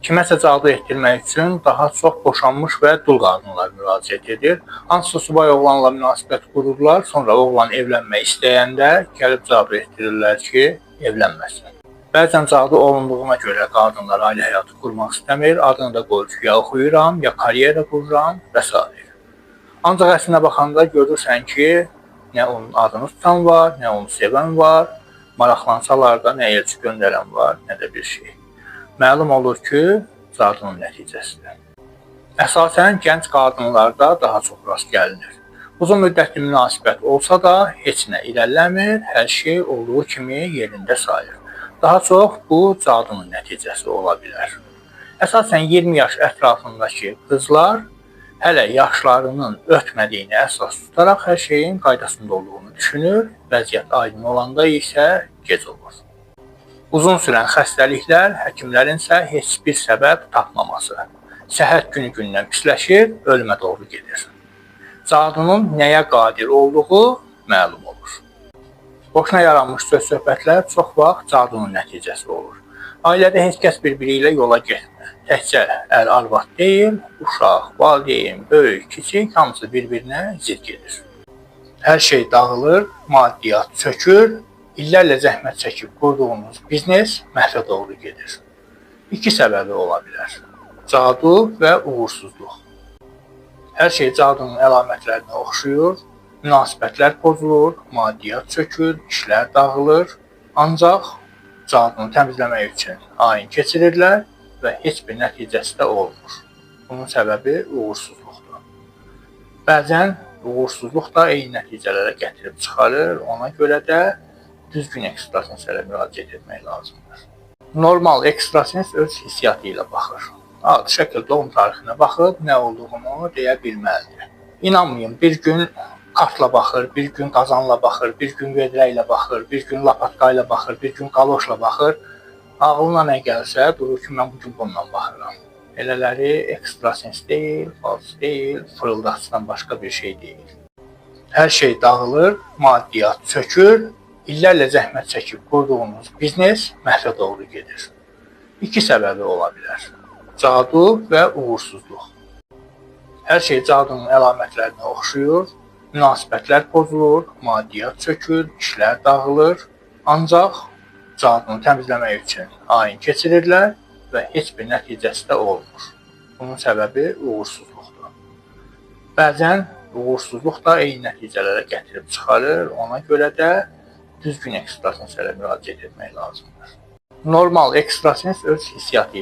Kiməsə cadu etdirmək üçün daha çox boşanmış və dul qadınlar müraciət edir. Hansısa subay oğlanla münasibət qururlar, sonra oğlan evlənmək istəyəndə gəlib cadu etdirirlər ki, evlənməsin. Bəzən cadu olunduğuna görə qadınlar ailə həyatı qurmaq istəmir, adını da qoyur ki, ya oxuyuram, ya karyera qururam və s. Ancaq əslinə baxanda görürsən ki, nə onun adını tutan var, nə onu sevən var, maraqlansalar da nə elçi göndərən var, nə də bir şey. Məlum olur ki, cadunun nəticəsidir. Əsasən gənc qadınlarda daha çox rast gəlinir. Uzun müddətli münasibət olsa da heç nə irəliləmir, hər şey olduğu kimi yerində sayır. Daha çox bu cadunun nəticəsi ola bilər. Əsasən 20 yaş ətrafındakı qızlar hələ yaşlarının ötmədiyini əsas tutaraq hər şeyin qaydasında olduğunu düşünür, vəziyyət aydın olanda isə gec olur. Uzun sürən xəstəliklər, həkimlərin isə heç bir səbəb tapmaması. Səhət günü-gündən pisləşir, ölümə doğru gedir. Cadunun nəyə qadir olduğu məlum olur. Boşuna yaranmış söz-söhbətlər çox vaxt cadunun nəticəsi olur. Ailədə heç kəs bir-biri ilə yola getmir. Təkcə ər-arvad deyil, uşaq, valideyn, böyük, kiçik hamısı bir-birinə zid gedir. Hər şey dağılır, maddiyyat çökür, illərlə zəhmət çəkib qurduğunuz biznes məhvə doğru gedir. İki səbəbi ola bilər. Cadu və uğursuzluq. Hər şey cadunun əlamətlərinə oxşuyur, münasibətlər pozulur, maddiyyat çökür, işlər dağılır. Ancaq cadunu təmizləmək üçün ayin keçirirlər və heç bir nəticəsi də olmur. Bunun səbəbi uğursuzluqdur. Bəzən uğursuzluq da eyni nəticələrə gətirib çıxarır, ona görə də düzgün ekstrasenslərə müraciət etmək lazımdır. Normal ekstrasens öz hissiyatı ilə baxır. Ad, şəkil, doğum tarixinə baxıb nə olduğunu deyə bilməlidir. İnanmayın, bir gün kartla baxır, bir gün qazanla baxır, bir gün vedrə ilə baxır, bir gün lapatka ilə baxır, bir gün qaloşla baxır. Ağlına nə gəlsə, durur ki, mən bugün bununla baxıram. Elələri ekstrasens deyil, fals deyil, fırıldaqçıdan başqa bir şey deyil. Hər şey dağılır, maddiyyat çökür, illərlə zəhmət çəkib qurduğunuz biznes məhvə doğru gedir. İki səbəbi ola bilər. Cadu və uğursuzluq. Hər şey cadunun əlamətlərinə oxşuyur, münasibətlər pozulur, maddiyyat çökür, işlər dağılır. Ancaq cadunu təmizləmək üçün ayin keçirirlər və heç bir nəticəsi də olmur. Bunun səbəbi uğursuzluqdur. Bəzən uğursuzluq da eyni nəticələrə gətirib çıxarır, ona görə də düzgün ekstrasenslərə müraciət etmək lazımdır. Normal ekstrasens öz hissiyatı